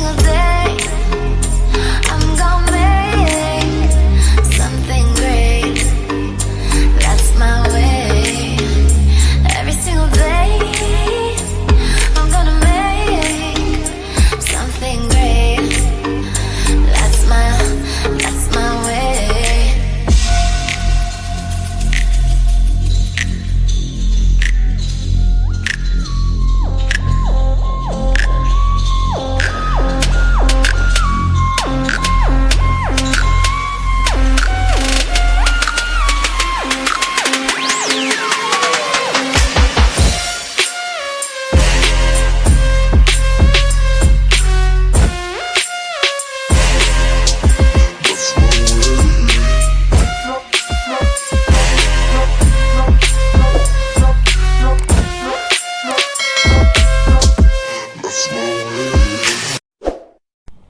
single day I'm gonna make something great. That's my way. Every single day I'm gonna make something great. That's my way.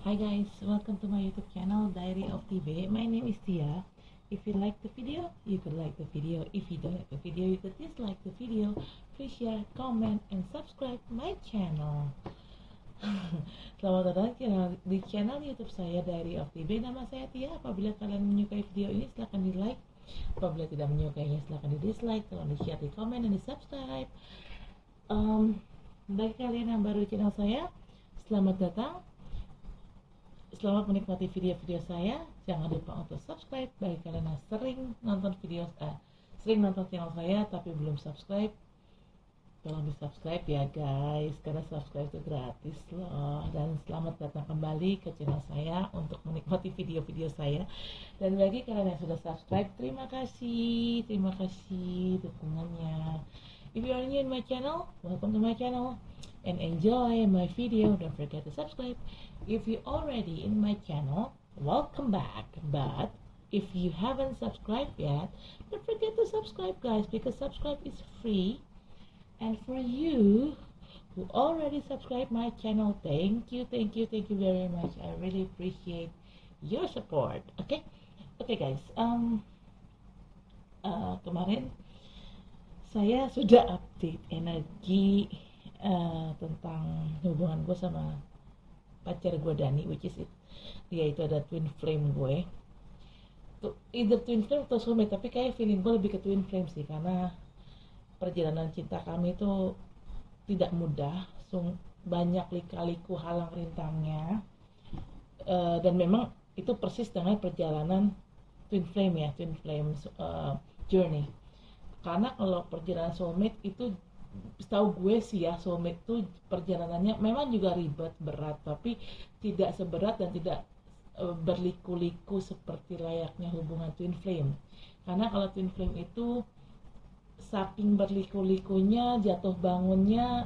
Hi guys, welcome to my YouTube channel Diary of TB. My name is Tia. If you like the video, you could like the video. If you don't like the video, you could dislike the video. Please share, comment, and subscribe my channel. Selamat datang di channel YouTube saya Diary of TB. Nama saya Tia. Apabila kalian menyukai video ini, silahkan di like. Apabila tidak menyukainya, silahkan di dislike. Tolong di share, di komen, dan di subscribe. Bagi kalian yang baru di channel saya, selamat datang. Selamat menikmati video-video saya. Jangan lupa untuk subscribe. Bagi kalian yang sering nonton channel saya tapi belum subscribe, tolong di subscribe ya guys, karena subscribe itu gratis loh. Dan selamat datang kembali ke channel saya untuk menikmati video-video saya. Dan bagi kalian yang sudah subscribe, terima kasih dukungannya. If you are new in my channel, welcome to my channel and enjoy my video. Don't forget to subscribe. If you already in my channel, welcome back. But if you haven't subscribed yet, don't forget to subscribe guys, because subscribe is free. And for you who already subscribed my channel, thank you very much. I really appreciate your support. Okay guys, kemarin saya sudah update energi tentang hubungan gue sama pacar gue Dani, which is dia itu ada twin flame gue. Either twin flame atau soulmate, tapi kayak feeling gue lebih ke twin flame sih, karena perjalanan cinta kami itu tidak mudah, banyak lika-liku halang rintangnya, dan memang itu persis dengan perjalanan twin flame journey. Karena kalau perjalanan soulmate itu, setahu gue sih ya, soulmate itu perjalanannya memang juga ribet, berat, tapi tidak seberat dan tidak berliku-liku seperti layaknya hubungan twin flame. Karena kalau twin flame itu saking berliku-likunya, jatuh bangunnya,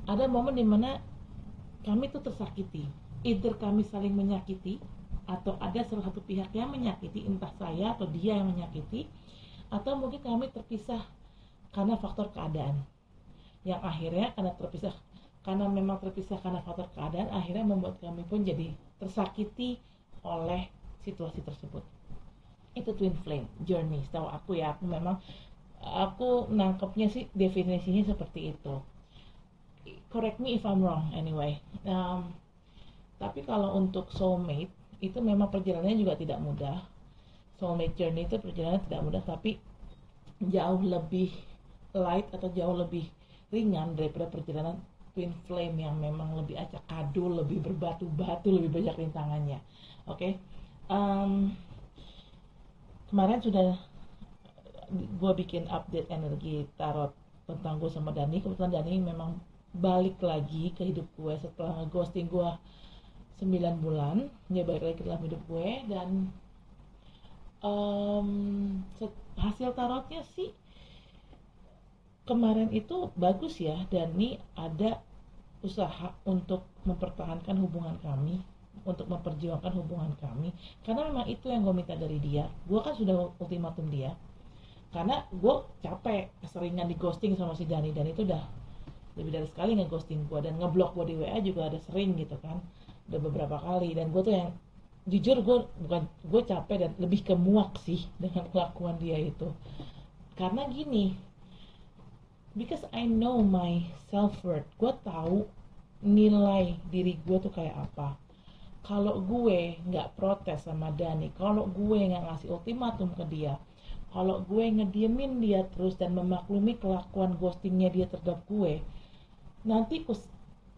ada momen dimana kami tuh tersakiti. Either kami saling menyakiti, atau ada salah satu pihak yang menyakiti, entah saya atau dia yang menyakiti, atau mungkin kami terpisah karena faktor keadaan, yang akhirnya karena memang terpisah karena faktor keadaan, akhirnya membuat kami pun jadi tersakiti oleh situasi tersebut. Itu twin flame journey, setahu aku ya. Aku nangkepnya sih definisinya seperti itu. Correct me if I'm wrong anyway. Tapi kalau untuk soulmate, itu memang perjalanannya juga tidak mudah. Soulmate journey itu perjalanan tidak mudah, tapi jauh lebih light atau jauh lebih ringan daripada perjalanan twin flame yang memang lebih acak adul, lebih berbatu-batu, lebih banyak rintangannya. Oke. Kemarin sudah gue bikin update energi tarot tentang gue sama Dani. Kebetulan Dani memang balik lagi ke hidup gue setelah ngeghosting gue 9 bulan. Dia balik lagi ke dalam hidup gue, dan hasil tarotnya sih kemarin itu bagus ya. Dani ada usaha untuk mempertahankan hubungan kami, untuk memperjuangkan hubungan kami, karena memang itu yang gue minta dari dia. Gue kan sudah ultimatum dia, karena gue capek keseringan di ghosting sama si Dani, dan itu udah lebih dari sekali nge-ghosting gue, dan ngeblok gue di WA juga ada sering gitu kan, udah beberapa kali. Dan gue tuh yang jujur, gue capek dan lebih ke muak sih dengan kelakuan dia itu. Karena gini, because I know my self-worth, gue tahu nilai diri gue tuh kayak apa. Kalau gue nggak protes sama Dani, kalau gue nggak ngasih ultimatum ke dia, kalau gue ngediemin dia terus dan memaklumi kelakuan ghostingnya dia terhadap gue, nanti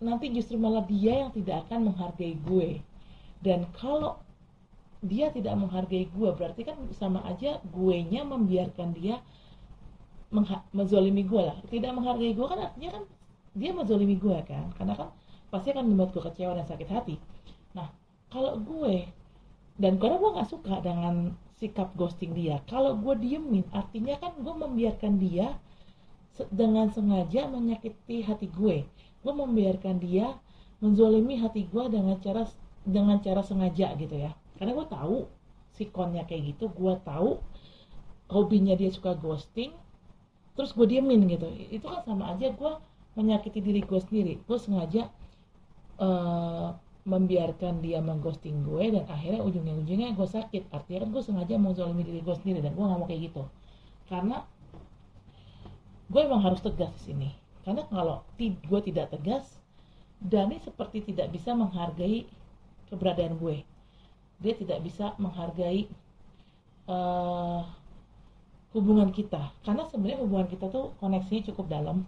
nanti justru malah dia yang tidak akan menghargai gue. Dan kalau dia tidak menghargai gue, berarti kan sama aja guenya membiarkan dia menzolimi gue lah. Tidak menghargai gue kan artinya kan dia menzolimi gue kan, karena kan pasti akan membuat gue kecewa dan sakit hati. Nah, kalau gue, dan karena gue nggak suka dengan sikap ghosting dia, kalau gue diemin artinya kan gue membiarkan dia dengan sengaja menyakiti hati gue membiarkan dia menzolimi hati gue dengan cara sengaja gitu ya. Karena gue tahu sikonnya kayak gitu, gue tahu hobinya dia suka ghosting, terus gue diemin gitu. Itu kan sama aja gue menyakiti diri gue sendiri. Gue sengaja membiarkan dia mengghosting gue, dan akhirnya ujungnya gue sakit. Artinya kan gue sengaja menzolimi diri gue sendiri, dan gue nggak mau kayak gitu. Karena gue emang harus tegas di sini. Karena kalau gue tidak tegas, Dani seperti tidak bisa menghargai keberadaan gue. Dia tidak bisa menghargai hubungan kita. Karena sebenarnya hubungan kita tuh koneksinya cukup dalam.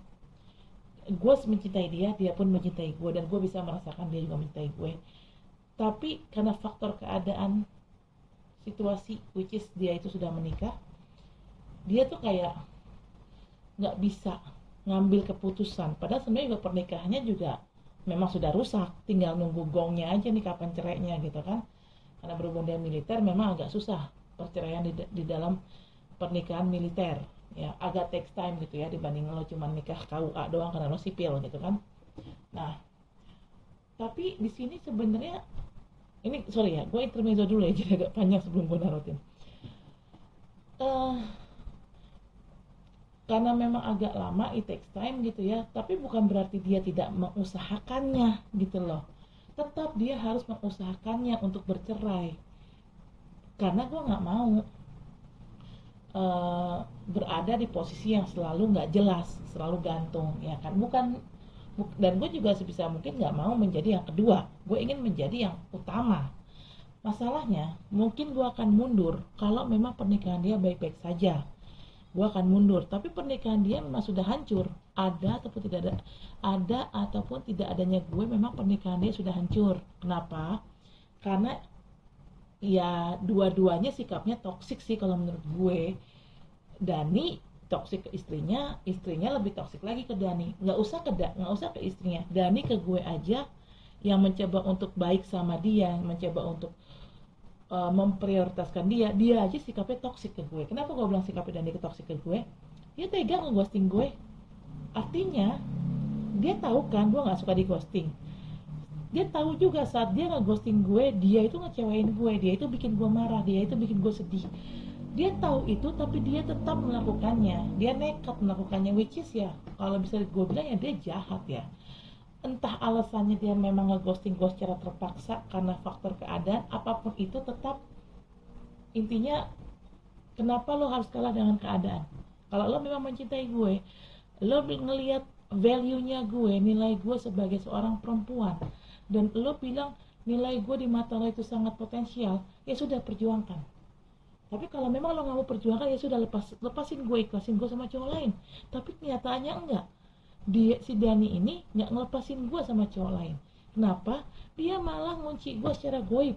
Gue mencintai dia, dia pun mencintai gue, dan gue bisa merasakan dia juga mencintai gue. Tapi karena faktor keadaan, situasi, which is dia itu sudah menikah, dia tuh kayak nggak bisa ngambil keputusan. Padahal sebenarnya juga pernikahannya juga memang sudah rusak, tinggal nunggu gongnya aja nih kapan cerainya gitu kan. Karena berhubung dia militer, memang agak susah perceraian di dalam pernikahan militer ya, agak takes time gitu ya, dibanding lo cuma nikah KUA doang karena lo sipil gitu kan. Nah, tapi di sini sebenarnya ini sorry ya, gue intermezzo dulu ya, jadi agak panjang sebelum gue narutin. Karena memang agak lama, it takes time gitu ya, tapi bukan berarti dia tidak mengusahakannya gitu loh. Tetap dia harus mengusahakannya untuk bercerai. Karena gue nggak mau berada di posisi yang selalu nggak jelas, selalu gantung ya kan. Dan gue juga sebisa mungkin nggak mau menjadi yang kedua. Gue ingin menjadi yang utama. Masalahnya mungkin gue akan mundur kalau memang pernikahan dia baik-baik saja. Gue akan mundur, tapi pernikahan dia memang sudah hancur. Ada ataupun tidak adanya gue, memang pernikahan dia sudah hancur. Kenapa? Karena ya dua-duanya sikapnya toksik sih kalau menurut gue. Dani toksik ke istrinya lebih toksik lagi ke Dani. Nggak usah ke istrinya, Dani ke gue aja yang mencoba untuk baik sama dia, mencoba untuk memprioritaskan dia aja sikapnya toksik ke gue. Kenapa gue bilang sikapnya Dani toksik ke gue? Dia tega nge-ghosting gue. Artinya dia tahu kan gue nggak suka di ghosting. Dia tahu juga saat dia nge-ghosting gue, dia itu ngecewain gue, dia itu bikin gue marah, dia itu bikin gue sedih. Dia tahu itu, tapi dia tetap melakukannya. Dia nekat melakukannya, which is ya, kalau bisa gue bilang ya dia jahat ya. Entah alasannya dia memang nge-ghosting gue secara terpaksa karena faktor keadaan, apapun itu tetap intinya, kenapa lo harus kalah dengan keadaan? Kalau lo memang mencintai gue, lo ngelihat value-nya gue, nilai gue sebagai seorang perempuan, dan lo bilang nilai gue di mata lo itu sangat potensial, ya sudah, perjuangkan. Tapi kalau memang lo gak mau perjuangkan, ya sudah, lepasin gue, ikhlasin gue sama cowok lain. Tapi kenyataannya enggak. Si Dani ini gak ngelepasin gue sama cowok lain. Kenapa? Dia malah ngunci gue secara goib,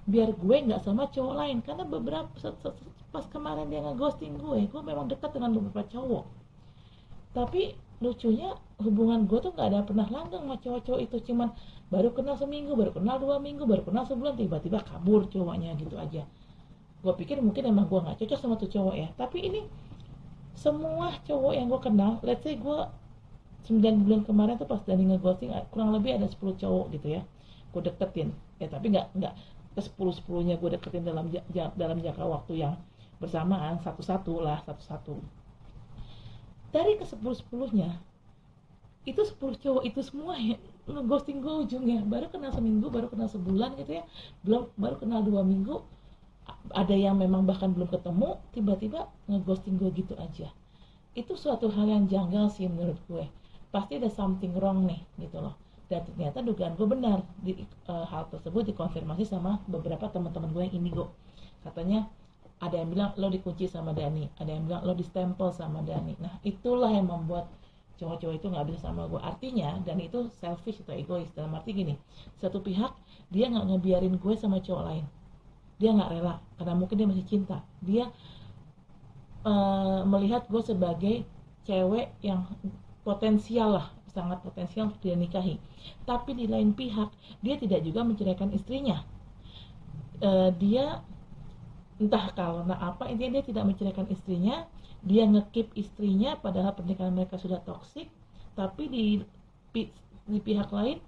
biar gue gak sama cowok lain. Karena pas kemarin dia nge-ghosting gue memang dekat dengan beberapa cowok. Tapi lucunya hubungan gue tuh gak ada pernah langgeng sama cowok-cowok itu. Cuman baru kenal seminggu, baru kenal 2 minggu, baru kenal sebulan, tiba-tiba kabur cowoknya gitu aja. Gue pikir mungkin emang gue gak cocok sama tuh cowok ya. Tapi ini semua cowok yang gue kenal, let's say gue 9 bulan kemarin tuh pas Dani nge-ghosting, kurang lebih ada 10 cowok gitu ya gue deketin. Tapi gak ke 10-10-nya gue deketin dalam jangka waktu yang bersamaan, satu-satu. Dari ke 10-10-nya itu 10 cowok itu semua ya nge-ghosting gue ujungnya. Baru kenal seminggu, baru kenal sebulan gitu ya, baru kenal 2 minggu, ada yang memang bahkan belum ketemu, tiba-tiba nge-ghosting gue gitu aja. Itu suatu hal yang janggal sih menurut gue. Pasti ada something wrong nih gitu loh. Dan ternyata dugaan gue benar. Hal tersebut dikonfirmasi sama beberapa teman-teman gue yang indigo. Katanya ada yang bilang lo dikunci sama Dani, ada yang bilang lo distempel sama Dani. Nah itulah yang membuat cowok-cowok itu nggak bisa sama gue. Artinya Dani itu selfish atau egois. Dalam arti gini, satu pihak dia nggak ngebiarin gue sama cowok lain, dia nggak rela karena mungkin dia masih cinta. Dia melihat gue sebagai cewek yang potensial lah, sangat potensial untuk dia nikahi. Tapi di lain pihak dia tidak juga menceraikan istrinya. Dia entah karena apa, intinya dia tidak menceraikan istrinya. Dia ngekip istrinya padahal pernikahan mereka sudah toksik. Tapi di pihak lain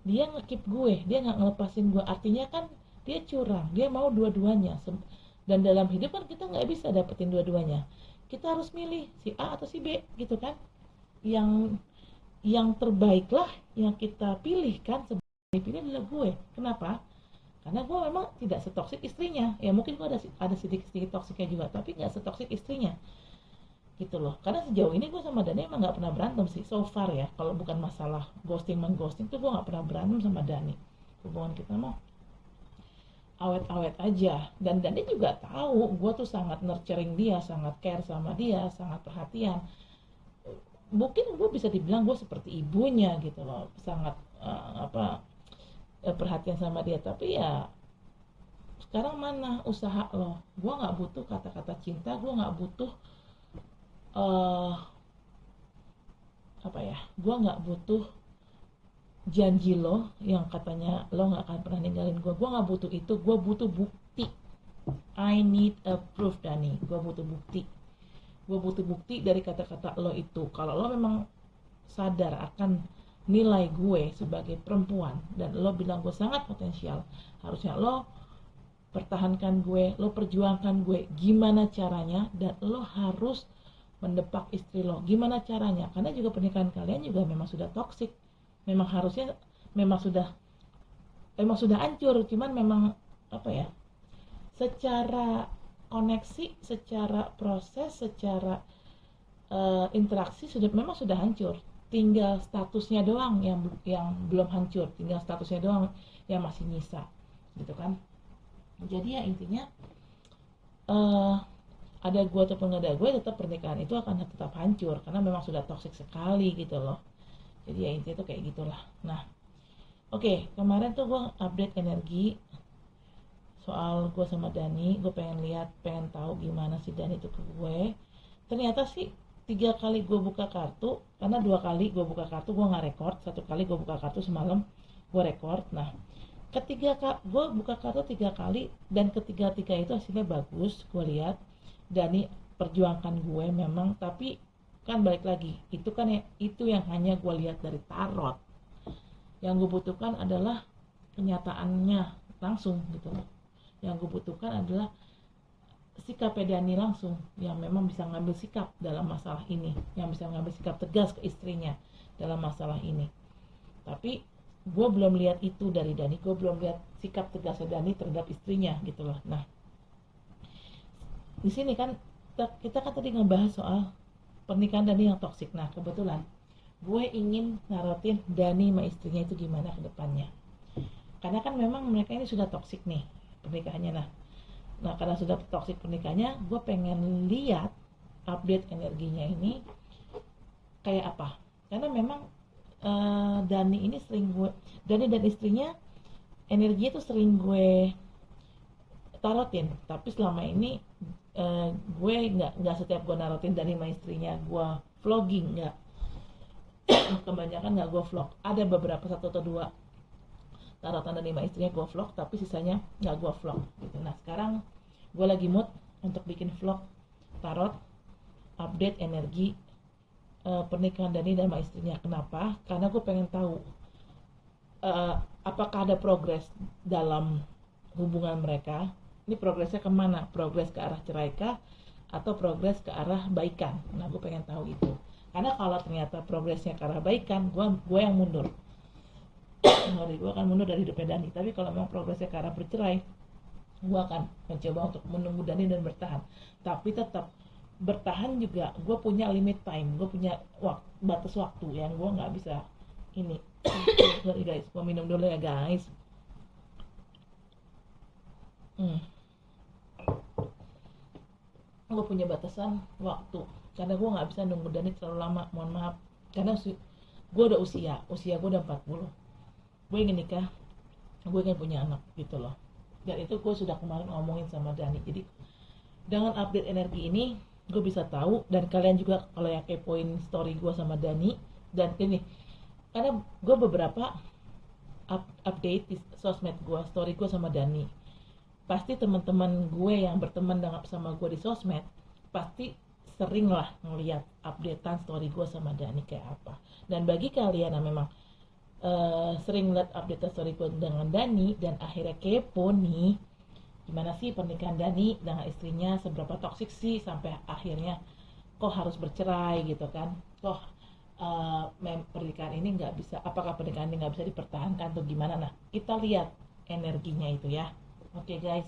dia ngekip gue, dia nggak ngelepasin gue. Artinya kan dia curang, dia mau dua-duanya. Dan dalam hidup kan kita nggak bisa dapetin dua-duanya. Kita harus milih si A atau si B gitu kan. Yang terbaik lah yang kita pilih kan. Sebagai pilih adalah gue. Kenapa? Karena gue memang tidak setoksik istrinya. Ya mungkin gue ada sedikit toksiknya juga, tapi nggak setoksik istrinya gitu loh. Karena sejauh ini gue sama Dani emang nggak pernah berantem sih so far ya. Kalau bukan masalah ghosting tuh gue nggak pernah berantem sama Dani. Hubungan kita mah awet-awet aja. Dan Dani juga tahu gue tuh sangat nurturing dia, sangat care sama dia, sangat perhatian. Mungkin gue bisa dibilang gue seperti ibunya gitu loh, sangat perhatian sama dia. Tapi ya sekarang mana usaha lo? Gue nggak butuh kata-kata cinta, gue nggak butuh gue nggak butuh janji lo yang katanya lo nggak akan pernah ninggalin gue nggak butuh itu. Gue butuh bukti. I need a proof, Dani. Gue butuh bukti dari kata-kata lo itu. Kalau lo memang sadar akan nilai gue sebagai perempuan dan lo bilang gue sangat potensial, harusnya lo pertahankan gue, lo perjuangkan gue. Gimana caranya? Dan lo harus mendepak istri lo. Gimana caranya? Karena juga pernikahan kalian juga memang sudah toksik. Memang harusnya memang sudah hancur. Cuman memang secara koneksi, secara proses, secara interaksi memang sudah hancur. Tinggal statusnya doang yang belum hancur. Tinggal statusnya doang yang masih nyisa. Gitu kan? Jadi ya intinya ada gue ataupun nggak ada gue, tetap pernikahan itu akan tetap hancur karena memang sudah toksik sekali gitu loh. Jadi ya intinya tuh kayak gitulah. Nah, oke, kemarin tuh gue update energi soal gue sama Dani. Gue pengen tahu gimana si Dani itu ke gue. Ternyata sih 3 kali gue buka kartu, karena 2 kali gue buka kartu gue nggak record, 1 kali gue buka kartu semalam gue record. Nah, ketiga gue buka kartu 3 kali dan ketiga-tiga itu hasilnya bagus. Gue lihat Dani perjuangkan gue memang, tapi kan balik lagi itu yang hanya gue lihat dari tarot. Yang gue butuhkan adalah kenyataannya langsung gitu loh. Yang gue butuhkan adalah sikap Dani langsung yang memang bisa ngambil sikap dalam masalah ini, yang bisa ngambil sikap tegas ke istrinya dalam masalah ini. Tapi gue belum lihat itu dari Dani, gue belum lihat sikap tegasnya Dani terhadap istrinya gitu loh. Nah, di sini kan kita kan tadi ngebahas soal pernikahan Dani yang toksik. Nah, kebetulan gue ingin narotin Dani sama istrinya itu gimana ke depannya. Karena kan memang mereka ini sudah toksik nih pernikahannya. Nah, karena sudah toksik pernikahannya, gue pengen lihat update energinya ini kayak apa. Karena memang Dani dan istrinya energinya tuh sering gue tarotin. Tapi selama ini gue nggak setiap gue narotin Dani sama istrinya gue vlogging, nggak. Kebanyakan nggak gue vlog. Ada beberapa 1 atau 2 tarotan Dani sama istrinya gue vlog, tapi sisanya nggak gue vlog gitu. Nah, sekarang gue lagi mood untuk bikin vlog tarot update energi pernikahan Dani dan sama istrinya. Kenapa? Karena gue pengen tahu apakah ada progres dalam hubungan mereka. Ini progresnya kemana? Progres ke arah cerai kah? Atau progres ke arah baikan? Nah, gue pengen tahu itu. Karena kalau ternyata progresnya ke arah baikan, gue yang mundur. Gue akan mundur dari hidupnya Dani. Tapi kalau memang progresnya ke arah bercerai, gue akan mencoba untuk menunggu Dani dan bertahan. Tapi tetap bertahan juga, gue punya limit time, gue punya batas waktu yang gue nggak bisa ini. Sorry guys, gua minum dulu ya guys. Gue punya batasan waktu karena gue nggak bisa nunggu Dani terlalu lama, mohon maaf, karena gue udah usia gue udah 40, gue ingin nikah, gue ingin punya anak gitu loh. Dan itu gue sudah kemarin ngomongin sama Dani. Jadi dengan update energi ini gue bisa tahu, dan kalian juga kalau yang kepoin story gue sama Dani, dan ini karena gue beberapa update di sosmed gue, story gue sama Dani, pasti teman-teman gue yang berteman dengan sama gue di sosmed pasti sering lah ngeliat updatean story gue sama Dani kayak apa. Dan bagi kalian yang memang sering lihat update story gue dengan Dani dan akhirnya kepo nih, gimana sih pernikahan Dani dengan istrinya, seberapa toksik sih sampai akhirnya kok harus bercerai gitu kan, kok pernikahan ini nggak bisa, apakah pernikahan ini nggak bisa dipertahankan atau gimana. Nah, kita lihat energinya itu ya. Oke guys,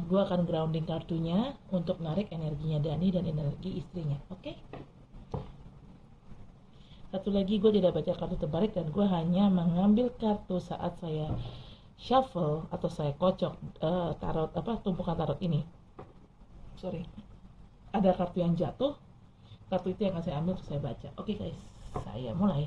gue akan grounding kartunya untuk narik energinya Dani dan energi istrinya. Oke. Satu lagi, gue tidak baca kartu terbalik dan gue hanya mengambil kartu saat saya shuffle atau saya kocok tarot tumpukan tarot ini. Sorry, ada kartu yang jatuh, kartu itu yang akan saya ambil untuk saya baca. Oke guys, saya mulai.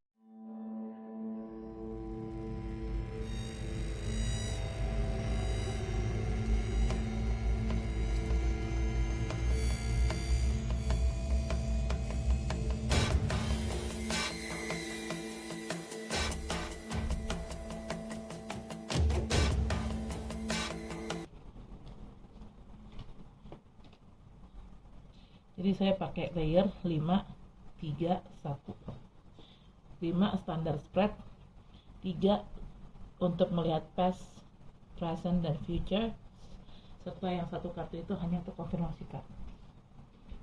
Jadi saya pakai layer 5, 3, 1. 5 standar spread, 3 untuk melihat past, present, dan future, serta yang satu kartu itu hanya untuk konfirmasi kartu.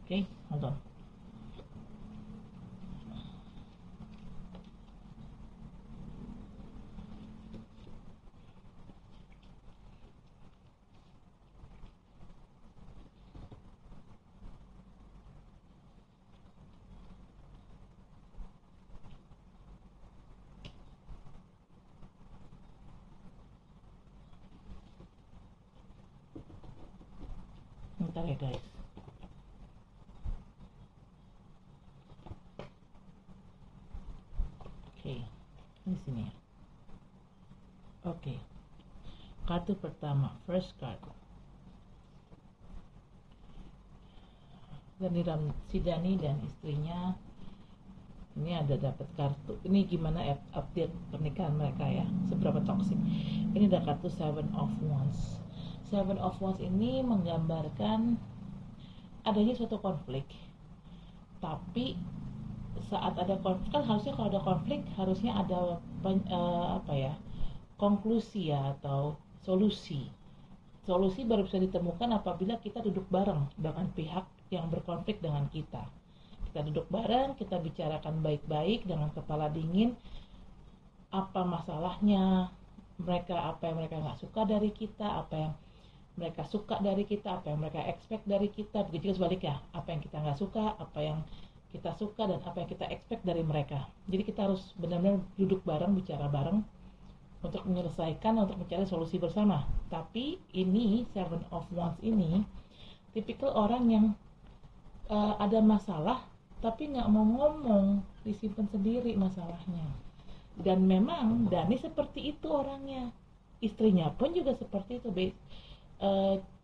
Oke, hold on. Bentar ya guys. Oke, di sini ya. Oke. Kartu pertama, first card. Dan di dalam si Dani dan istrinya ini ada dapat kartu. Ini gimana update pernikahan mereka ya, seberapa toksik. Ini ada kartu Seven of Wands. Seven of Wands ini menggambarkan adanya suatu konflik. Tapi saat ada konflik, kan harusnya kalau ada konflik harusnya ada konklusi ya, atau solusi. Solusi baru bisa ditemukan apabila kita duduk bareng dengan pihak yang berkonflik dengan kita. Kita duduk bareng, kita bicarakan baik-baik dengan kepala dingin, apa masalahnya mereka, apa yang mereka nggak suka dari kita, apa yang mereka suka dari kita, apa yang mereka expect dari kita. Begitu juga sebaliknya, apa yang kita nggak suka, apa yang kita suka, dan apa yang kita expect dari mereka. Jadi kita harus benar-benar duduk bareng, bicara bareng untuk menyelesaikan, untuk mencari solusi bersama. Tapi ini Seven of Wands ini tipikal orang yang ada masalah tapi nggak mau ngomong, disimpan sendiri masalahnya. Dan memang Dani seperti itu orangnya, istrinya pun juga seperti itu.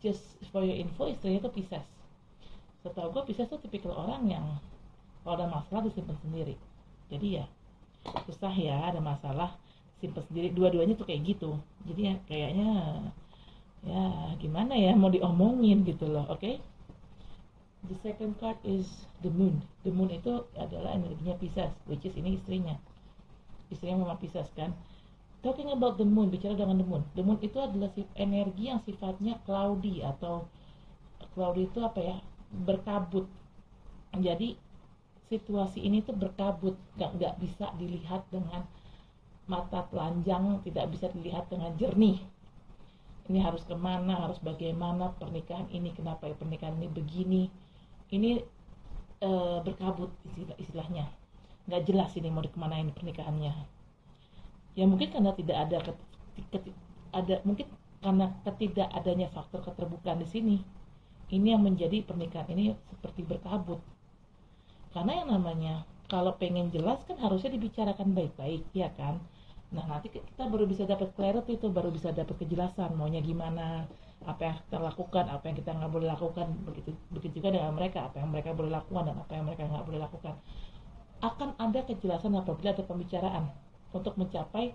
Just for your info, istrinya itu Pisces. Setahu gue Pisces tuh tipikal orang yang kalau ada masalah disimpan sendiri. Jadi ya susah ya, ada masalah simpan sendiri. Dua-duanya tuh kayak gitu. Jadi ya kayaknya ya gimana ya mau diomongin gitu loh. Oke. The second card is the moon. The moon itu adalah energinya Pisces, which is ini istrinya. Istrinya memang Pisces kan. Talking about the moon, bicara dengan the moon. The moon itu adalah energi yang sifatnya cloudy, atau cloudy itu apa ya? Berkabut. Jadi situasi ini tuh berkabut, nggak bisa dilihat dengan mata telanjang, tidak bisa dilihat dengan jernih. Ini harus kemana, harus bagaimana pernikahan ini, kenapa pernikahan ini begini. Ini berkabut istilahnya. nggak jelas ini mau dikemanain pernikahannya. Ya mungkin karena tidak ada mungkin karena ketidak adanya faktor keterbukaan di sini. Ini yang menjadi pernikahan ini seperti berkabut. Karena yang namanya kalau pengen jelas kan harusnya dibicarakan baik-baik, ya kan? Nah nanti kita baru bisa dapat clarity itu, baru bisa dapat kejelasan maunya gimana, apa yang kita lakukan, apa yang kita nggak boleh lakukan. Begitu juga dengan mereka, apa yang mereka boleh lakukan dan apa yang mereka nggak boleh lakukan. Akan ada kejelasan apabila ada pembicaraan untuk mencapai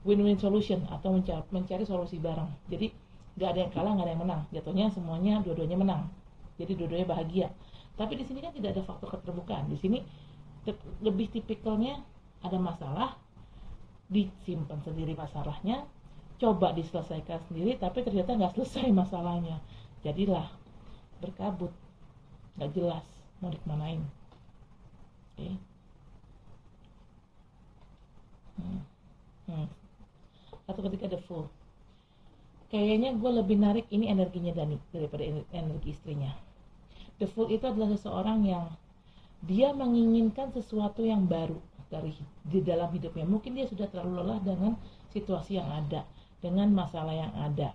win-win solution atau mencari solusi bareng. Jadi nggak ada yang kalah, nggak ada yang menang. Jatuhnya semuanya dua-duanya menang. Jadi dua-duanya bahagia. Tapi di sini kan tidak ada faktor keterbukaan. Di sini lebih tipikalnya ada masalah, disimpan sendiri masalahnya, coba diselesaikan sendiri, tapi ternyata nggak selesai masalahnya. Jadilah berkabut, nggak jelas mau dikemanain. Oke. Atau ketika the Fool, kayaknya gue lebih narik ini energinya Dani daripada energi istrinya. The Fool itu adalah seseorang yang dia menginginkan sesuatu yang baru di dalam hidupnya. Mungkin dia sudah terlalu lelah dengan situasi yang ada, dengan masalah yang ada.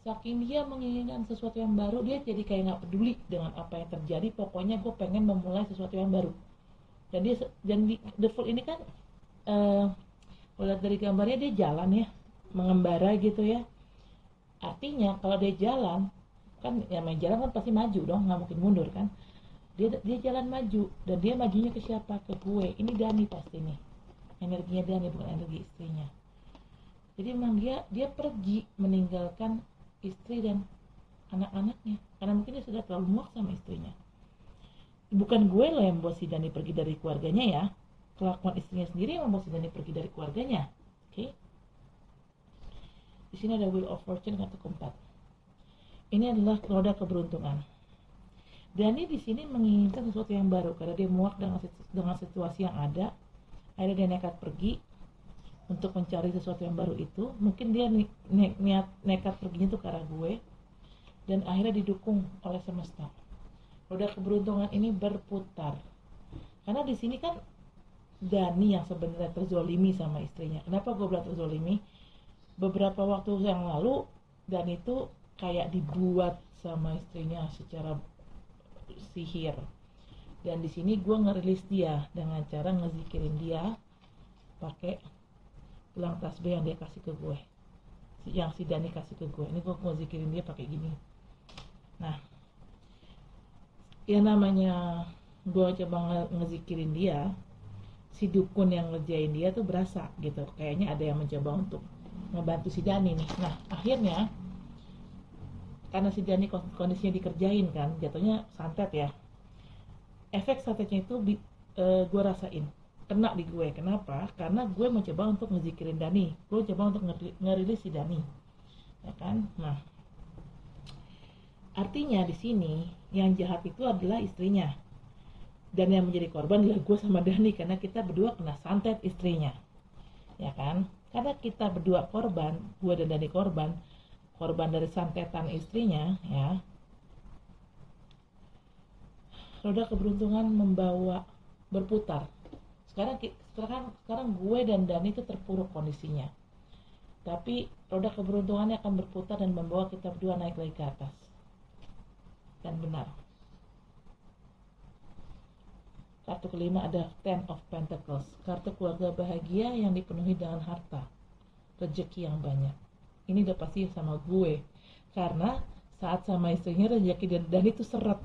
Saking dia menginginkan sesuatu yang baru, dia jadi kayak nggak peduli dengan apa yang terjadi. Pokoknya gue pengen memulai sesuatu yang baru. Dan The Fool ini kan kalau dari gambarnya dia jalan ya, mengembara gitu ya. Artinya kalau dia jalan kan, ya main jalan kan pasti maju dong, nggak mungkin mundur kan. Dia jalan maju, dan dia majunya ke siapa? Ke gue. Ini Dani pasti nih, energinya Dani, bukan energi istrinya. Jadi memang dia pergi meninggalkan istri dan anak-anaknya karena mungkin dia sudah terlalu muak sama istrinya. Bukan gue loh yang membuat si Dani pergi dari keluarganya ya, kelakuan istrinya sendiri yang membuat si Dani pergi dari keluarganya. Oke. Di sini ada Wheel of Fortune, kartu keempat. Ini adalah roda keberuntungan. Dani di sini menginginkan sesuatu yang baru karena dia muak dengan situasi yang ada. Akhirnya dia nekat pergi untuk mencari sesuatu yang baru itu. Mungkin dia nekat perginya tuh ke arah gue, dan akhirnya didukung oleh semesta. Roda keberuntungan ini berputar. Karena di sini kan Dani yang sebenarnya terzolimi sama istrinya. Kenapa gue bilang terzolimi? Beberapa waktu yang lalu Dani itu kayak dibuat sama istrinya secara sihir. Dan di sini gue ngerilis dia dengan cara ngezikirin dia pakai gelang tasbih yang dia kasih ke gue, yang si Dani kasih ke gue. Ini gue ngezikirin dia pakai gini. Nah, ya namanya gue coba ngezikirin dia, si dukun yang ngerjain dia tuh berasa gitu, kayaknya ada yang mencoba untuk ngebantu si Dani nih. Nah akhirnya karena si Dani kondisinya dikerjain kan, jatuhnya santet ya. Efek santetnya itu gue rasain, kena di gue. Kenapa? Karena gue mencoba untuk ngezikirin Dani, gue coba untuk ngerilis si Dani, ya kan? Nah, artinya di sini yang jahat itu adalah istrinya, dan yang menjadi korban adalah gue sama Dani karena kita berdua kena santet istrinya, ya kan? Karena kita berdua korban, gue dan Dani korban dari santetan istrinya ya. Roda keberuntungan berputar. Sekarang gue dan Dani itu terpuruk kondisinya. Tapi roda keberuntungannya akan berputar dan membawa kita berdua naik lagi ke atas. Dan benar. Kartu kelima ada Ten of Pentacles. Kartu keluarga bahagia yang dipenuhi dengan harta, rezeki yang banyak. Ini udah pasti sama gue, karena saat sama istrinya rezeki Dani itu seret.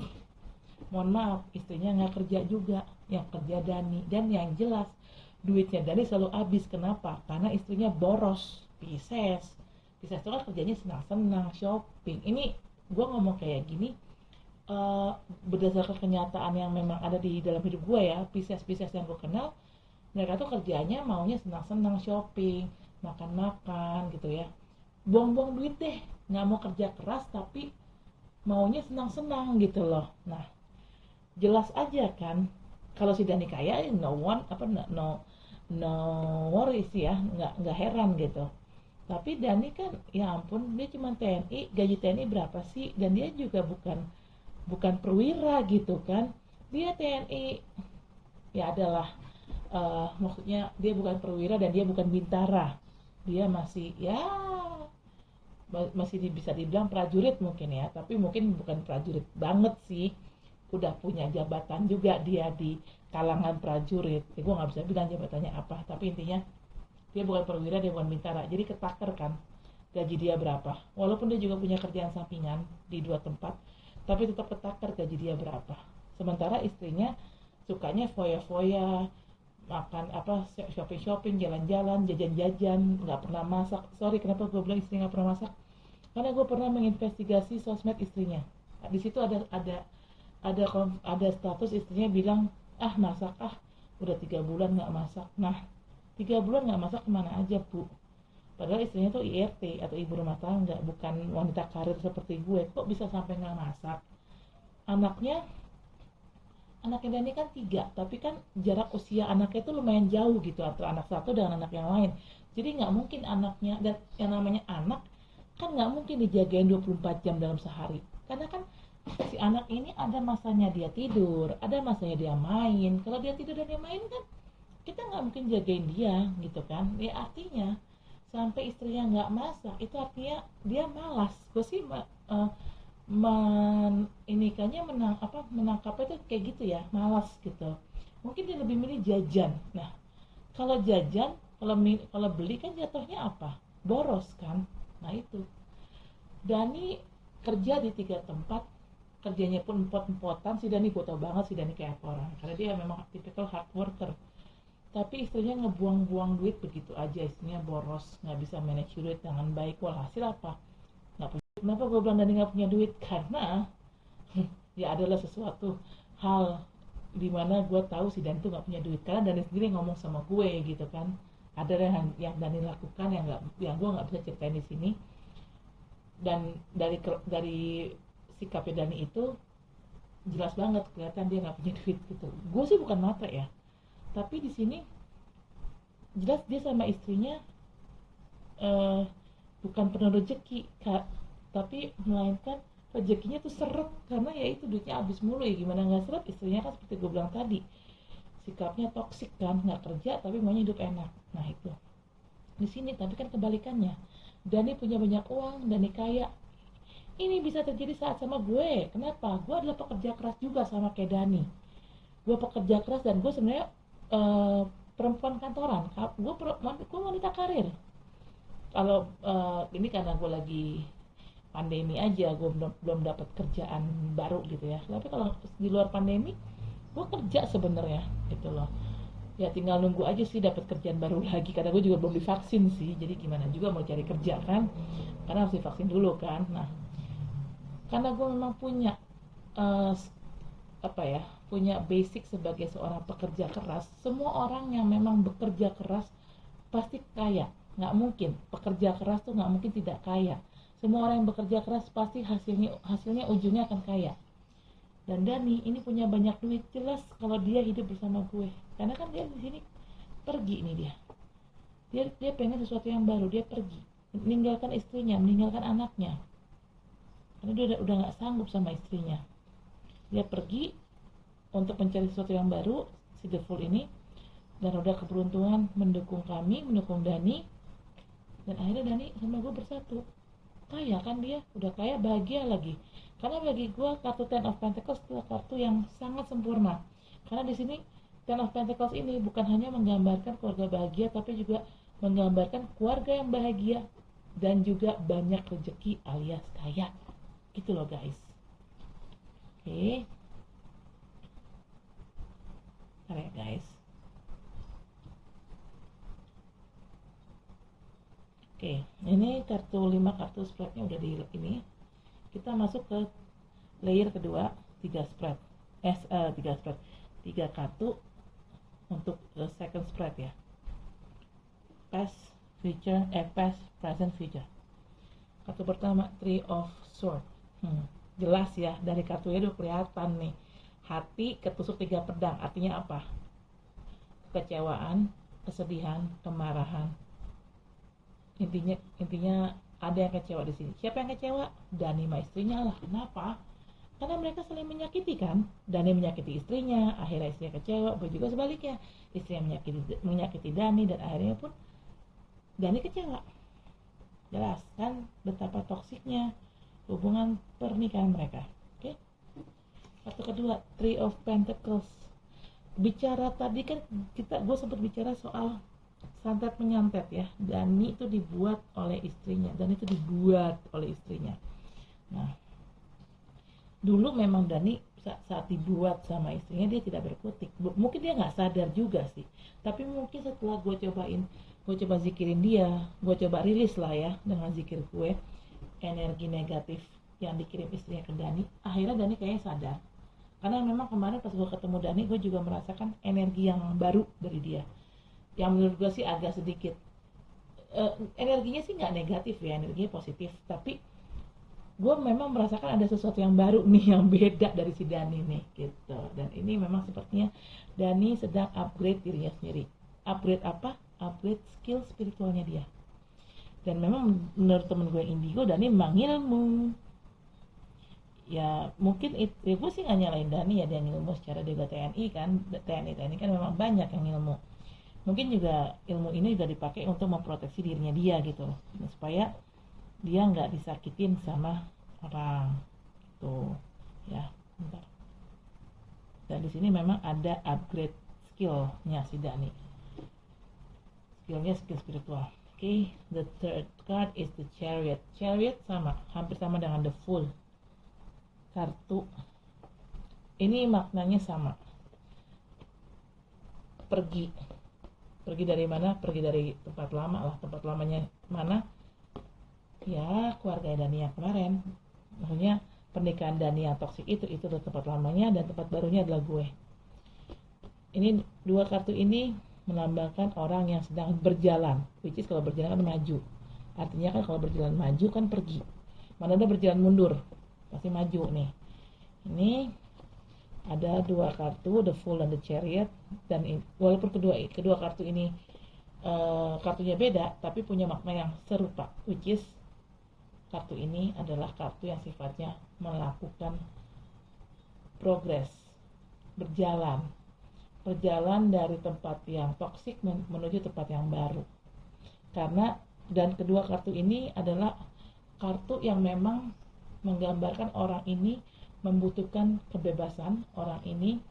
Mohon maaf, istrinya nggak kerja juga, yang kerja Dani. Dan yang jelas duitnya Dani selalu habis. Kenapa? Karena istrinya boros. Pisces itu kan kerjanya senang-senang, shopping. Ini gue ngomong kayak gini berdasarkan kenyataan yang memang ada di dalam hidup gue ya. Pisces yang gue kenal, mereka tuh kerjanya maunya senang-senang, shopping, makan-makan gitu ya. Buang-buang duit deh, nggak mau kerja keras tapi maunya senang-senang gitu loh. Nah, jelas aja kan kalau si Dani kaya, no worries ya, nggak heran gitu. Tapi Dani kan, ya ampun, dia cuma TNI, gaji TNI berapa sih? Dan dia juga bukan perwira gitu kan, dia TNI ya adalah maksudnya dia bukan perwira dan dia bukan bintara, dia masih ya masih bisa dibilang prajurit mungkin ya, tapi mungkin bukan prajurit banget sih, udah punya jabatan juga dia di kalangan prajurit ya, gue nggak bisa bilang jabatannya apa, tapi intinya dia bukan perwira, dia bukan bintara, jadi ketaker kan gaji dia berapa, walaupun dia juga punya kerjaan sampingan di dua tempat, tapi tetap ketaker gaji dia berapa. Sementara istrinya sukanya foya-foya, makan apa, shopping-shopping, jalan-jalan, jajan-jajan, nggak pernah masak. Sorry, kenapa gue bilang istri nggak pernah masak? Karena gue pernah menginvestigasi sosmed istrinya. Di situ ada status istrinya bilang, ah masak ah, udah 3 bulan nggak masak. Nah, 3 bulan nggak masak kemana aja bu? Padahal istrinya tuh IRT atau ibu rumah tangga, bukan wanita karir seperti gue. Kok bisa sampai nggak masak? Anaknya Dani kan 3, tapi kan jarak usia anaknya itu lumayan jauh gitu antara anak satu dengan anak yang lain. Jadi nggak mungkin anaknya, dan yang namanya anak kan nggak mungkin dijagain 24 jam dalam sehari. Karena kan si anak ini ada masanya dia tidur, ada masanya dia main. Kalau dia tidur dan dia main kan kita nggak mungkin jagain dia gitu kan. Ya artinya sampai istrinya nggak masak itu artinya dia malas. Gue sih menangkapnya itu kayak gitu ya, malas gitu. Mungkin dia lebih milih jajan. Nah, kalau jajan, kalau beli kan jatuhnya apa? Boros kan. Nah itu, Dani kerja di 3 tempat, kerjanya pun empot-empotan. Si Dani, gue tau banget si Dani kayak apa orang, karena dia memang tipikal hard worker. Tapi istrinya ngebuang-buang duit begitu aja, istrinya boros, nggak bisa manage duit dengan baik. Walhasil apa? Nggak punya. Kenapa gue bilang Dani nggak punya duit? Karena ya adalah sesuatu hal dimana gue tahu si Dani tuh nggak punya duit, karena Dani sendiri ngomong sama gue gitu kan. Ada yang Dani lakukan yang gue nggak bisa ceritain di sini, dan dari sikapnya Dani itu jelas banget kelihatan dia nggak punya duit gitu. Gue sih bukan matre ya, tapi di sini jelas dia sama istrinya bukan penuh rezeki kak, tapi melainkan rezekinya tuh seret, karena ya itu duitnya habis mulu. Ya gimana nggak seret, istrinya kan seperti gue bilang tadi, sikapnya toksik kan, nggak kerja tapi maunya hidup enak. Nah itu di sini, tapi kan kebalikannya, Dani punya banyak uang, Dani kaya. Ini bisa terjadi saat sama gue. Kenapa? Gue adalah pekerja keras juga sama kayak Dani. Gue pekerja keras dan gue sebenarnya perempuan kantoran. Gue wanita karir. Kalau ini karena gue lagi pandemi aja, gue belum dapat kerjaan baru gitu ya. Tapi kalau di luar pandemi, gue kerja sebenarnya gitu loh. Ya tinggal nunggu aja sih dapat kerjaan baru lagi, karena gue juga belum divaksin sih. Jadi gimana juga mau cari kerja kan, karena harus divaksin dulu kan. Nah, karena gue memang punya punya basic sebagai seorang pekerja keras. Semua orang yang memang bekerja keras pasti kaya. Nggak mungkin pekerja keras tuh nggak mungkin tidak kaya. Semua orang yang bekerja keras pasti hasilnya ujungnya akan kaya. Dan Dani ini punya banyak duit, jelas kalau dia hidup bersama gue. Karena kan dia di sini pergi nih dia pengen sesuatu yang baru, dia pergi, meninggalkan istrinya, meninggalkan anaknya. Karena dia udah nggak sanggup sama istrinya. Dia pergi untuk mencari sesuatu yang baru, si The Fool ini, dan udah keberuntungan mendukung kami, mendukung Dani, dan akhirnya Dani sama gue bersatu. Kaya kan dia, udah kaya, bahagia lagi. Karena bagi gue kartu Ten of Pentacles adalah kartu yang sangat sempurna. Karena di sini Ten of Pentacles ini bukan hanya menggambarkan keluarga bahagia, tapi juga menggambarkan keluarga yang bahagia dan juga banyak rezeki alias kaya. Gitu loh guys. Oke. Bentar ya guys. Oke, ini kartu 5 kartu spreadnya udah di ini. Kita masuk ke layer kedua, 3 spread. 3 kartu untuk second spread ya. Past, present, future. Kartu pertama, Three of Swords. Jelas ya, dari kartunya udah kelihatan nih. Hati ketusuk 3 pedang, artinya apa? Kekecewaan, kesedihan, kemarahan. Intinya ada yang kecewa di sini. Siapa yang kecewa? Dani sama istrinya lah. Kenapa? Karena mereka saling menyakiti kan. Dani menyakiti istrinya, akhirnya istrinya kecewa. Juga sebaliknya, istrinya menyakiti Dani dan akhirnya pun Dani kecewa. Jelas kan betapa toksiknya hubungan pernikahan mereka. Oke. Kartu kedua, Three of Pentacles. Bicara tadi kan gue sempat bicara soal santet menyantet ya. Dani itu dibuat oleh istrinya. Nah, dulu memang Dani saat dibuat sama istrinya dia tidak berkutik. Mungkin dia nggak sadar juga sih. Tapi mungkin setelah gue coba zikirin dia, gue coba rilis lah ya dengan zikir gue energi negatif yang dikirim istrinya ke Dani. Akhirnya Dani kayaknya sadar. Karena memang kemarin pas gue ketemu Dani, gue juga merasakan energi yang baru dari dia. Yang menurut gue sih agak sedikit energinya sih nggak negatif ya, energinya positif. Tapi gue memang merasakan ada sesuatu yang baru nih, yang beda dari si Dani nih gitu. Dan ini memang sepertinya Dani sedang upgrade dirinya sendiri. Upgrade apa? Upgrade skill spiritualnya dia. Dan memang menurut temen gue Indigo, Dani memang ilmu. Ya mungkin itu, ya gue sih gak nyalain Dani ya, dia ilmu secara dia TNI kan. TNI kan memang banyak yang ilmu. Mungkin juga ilmu ini juga dipakai untuk memproteksi dirinya dia gitu loh, supaya dia nggak disakitin sama orang tuh ya. Bentar. Dan di sini memang ada upgrade skillnya si Dani. Skillnya skill spiritual. Oke, the third card is the Chariot. Chariot hampir sama dengan the Fool. Kartu ini maknanya sama. Pergi dari mana? Pergi dari tempat lama lah. Tempat lamanya mana? Ya keluarga Dani yang kemarin. Maksudnya pernikahan Dani yang toksik itu adalah tempat lamanya, dan tempat barunya adalah gue. Ini dua kartu ini melambangkan orang yang sedang berjalan, which is kalau berjalan kan maju. Artinya kan kalau berjalan maju kan pergi. Mana ada berjalan mundur, pasti maju nih. Ini ada dua kartu, the Fool dan the Chariot, dan walaupun kedua kartu ini kartunya beda, tapi punya makna yang serupa, which is kartu ini adalah kartu yang sifatnya melakukan progres, berjalan dari tempat yang toksik menuju tempat yang baru. Dan kedua kartu ini adalah kartu yang memang menggambarkan orang ini membutuhkan kebebasan, orang ini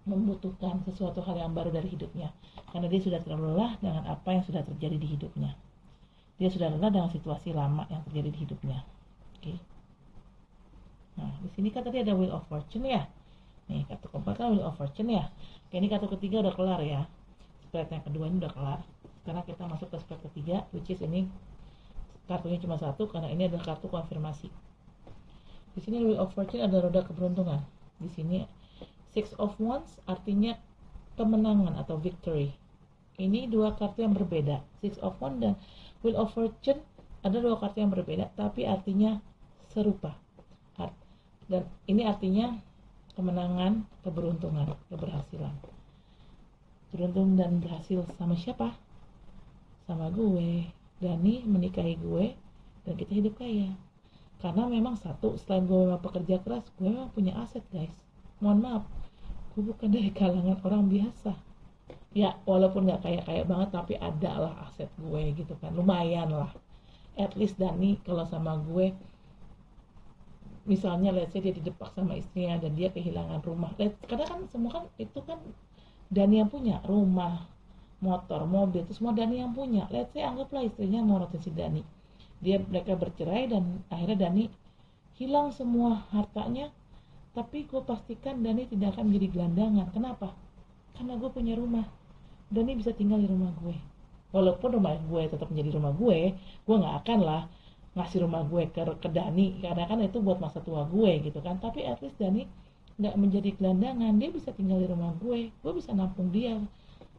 membutuhkan sesuatu hal yang baru dari hidupnya, karena dia sudah terlalu lelah dengan apa yang sudah terjadi di hidupnya. Dia sudah lelah dengan situasi lama yang terjadi di hidupnya. Oke. Nah, di sini kan tadi ada Wheel of Fortune ya. Nih, kartu keempat kan Wheel of Fortune ya. Oke, ini kartu ketiga udah kelar ya. Spread yang kedua ini udah kelar. Sekarang kita masuk ke spread ketiga, which is ini kartunya cuma satu karena ini adalah kartu konfirmasi. Di sini Wheel of Fortune ada roda keberuntungan. Di sini Six of Wands artinya kemenangan atau victory. Ini dua kartu yang berbeda. Six of Wands dan Wheel of Fortune ada dua kartu yang berbeda, tapi artinya serupa. Dan ini artinya kemenangan, keberuntungan, keberhasilan. Beruntung dan berhasil sama siapa? Sama gue. Dani menikahi gue dan kita hidup kaya. Karena memang satu, selain gue memang pekerja keras, gue memang punya aset guys. Mohon maaf, gue bukan dari kalangan orang biasa. Ya walaupun gak kaya-kaya banget, tapi ada lah aset gue gitu kan, lumayan lah. At least Dani kalau sama gue, misalnya let's say dia didepak sama istrinya dan dia kehilangan rumah, karena kan semua kan itu kan Dani yang punya, rumah, motor, mobil, itu semua Dani yang punya. Let's say anggaplah istrinya mau si Dani, mereka bercerai dan akhirnya Dani hilang semua hartanya, tapi gue pastikan Dani tidak akan menjadi gelandangan. Kenapa? Karena gue punya rumah, Dani bisa tinggal di rumah gue. Walaupun rumah gue tetap menjadi rumah gue nggak akan lah ngasih rumah gue ke Dani, karena kan itu buat masa tua gue gitu kan. Tapi at least Dani nggak menjadi gelandangan, dia bisa tinggal di rumah gue bisa nampung dia.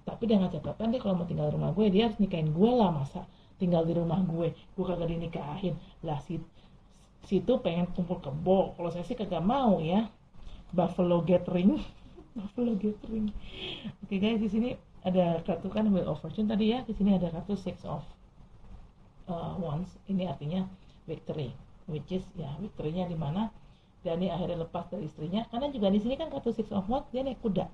Tapi dengan catatan dia kalau mau tinggal di rumah gue, dia harus nikahin gue lah. Masa tinggal di rumah gue kagak dinikahin lah, situ pengen kumpul kebo. Kalau saya sih kagak mau ya. Buffalo Gathering. Oke guys, di sini ada kartu kan Wheel of Fortune tadi ya. Di sini ada kartu Six of Wands. Ini artinya victory, which is ya victory-nya di mana Dani akhirnya lepas dari istrinya, karena juga di sini kan kartu Six of Wands, dia naik kuda.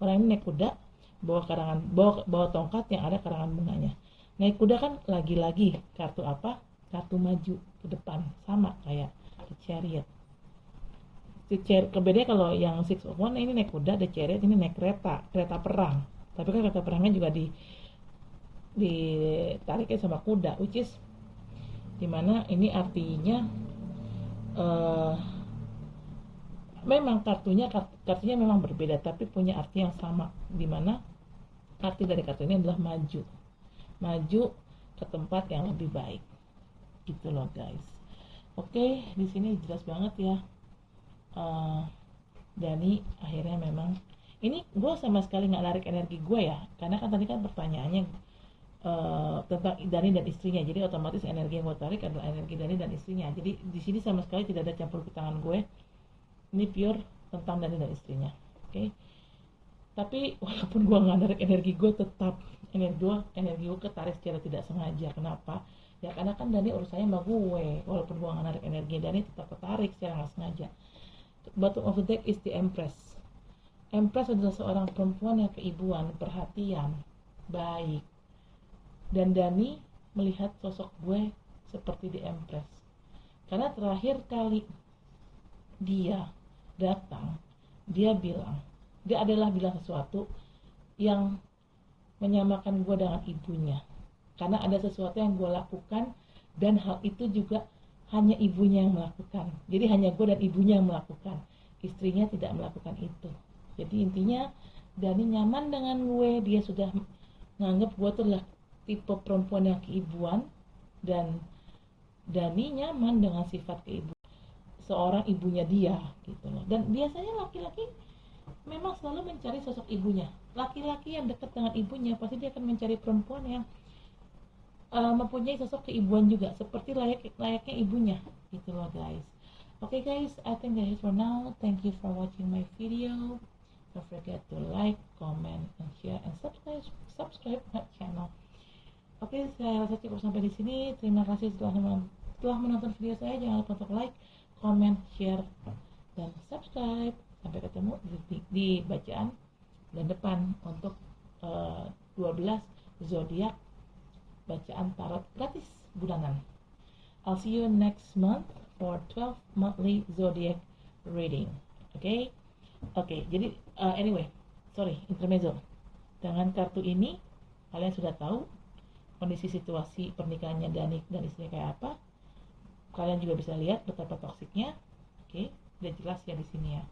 Orang ini naik kuda, bawa tongkat yang ada karangan bunganya. Naik kuda kan lagi-lagi kartu apa? Kartu maju ke depan, sama kayak The Chariot. Kebedaannya kalau yang Six of Wands ini naik kuda, The Chariot ini naik kereta perang. Tapi kan kereta perangnya juga ditariknya sama kuda, which is dimana ini artinya memang kartunya memang berbeda, tapi punya arti yang sama, dimana arti dari kartu ini adalah maju ke tempat yang lebih baik, gitu loh guys. Oke, di sini jelas banget ya. Dani akhirnya memang ini gue sama sekali nggak narik energi gue ya, karena kan tadi kan pertanyaannya tentang Dani dan istrinya, jadi otomatis energi yang gue tarik adalah energi Dani dan istrinya. Jadi di sini sama sekali tidak ada campur tangan gue. Ini pure tentang Dani dan istrinya, oke? Tapi walaupun gue nggak narik energi gue, tetap energi gue ketarik secara tidak sengaja. Kenapa? Ya karena kan Dani urusannya sama gue. Walaupun gue nggak narik energi, Dani tetap ketarik secara nggak sengaja. Bottom of the deck is the Empress. Empress adalah seorang perempuan yang keibuan, perhatian, baik. Dan Dani melihat sosok gue seperti the Empress. Karena terakhir kali dia datang, dia adalah bilang sesuatu yang menyamakan gue dengan ibunya. Karena ada sesuatu yang gue lakukan, dan hal itu juga hanya ibunya yang melakukan. Jadi hanya gue dan ibunya yang melakukan. Istrinya tidak melakukan itu. Jadi intinya Dani nyaman dengan gue. Dia sudah nganggap gue tuh adalah tipe perempuan yang keibuan, dan Dani nyaman dengan sifat keibuan seorang ibunya dia, gitu loh. Dan biasanya laki-laki memang selalu mencari sosok ibunya. Laki-laki yang dekat dengan ibunya pasti dia akan mencari perempuan yang mempunyai sosok keibuan juga, seperti layaknya ibunya, gitu loh guys. Okay guys, I think that is for now. Thank you for watching my video. Don't forget to like, comment, and share, and subscribe my channel. Oke, saya rasa cukup sampai di sini. Terima kasih telah menonton video saya. Jangan lupa untuk like, comment, share, dan subscribe. Sampai ketemu di bacaan dan depan untuk 12 zodiak bacaan tarot gratis bulanan. I'll see you next month for 12 monthly zodiac reading. Oke, jadi anyway, intermezzo. Dengan kartu ini kalian sudah tahu kondisi situasi pernikahannya Dani dan istrinya kayak apa. Kalian juga bisa lihat betapa toksiknya. Oke, udah jelas ya di sini ya.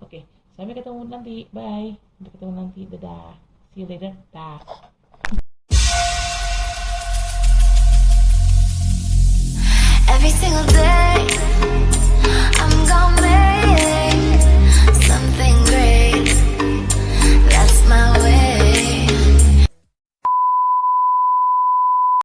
Oke, sampai ketemu nanti. Bye. Sampai ketemu nanti. Dadah. See you later. Dah.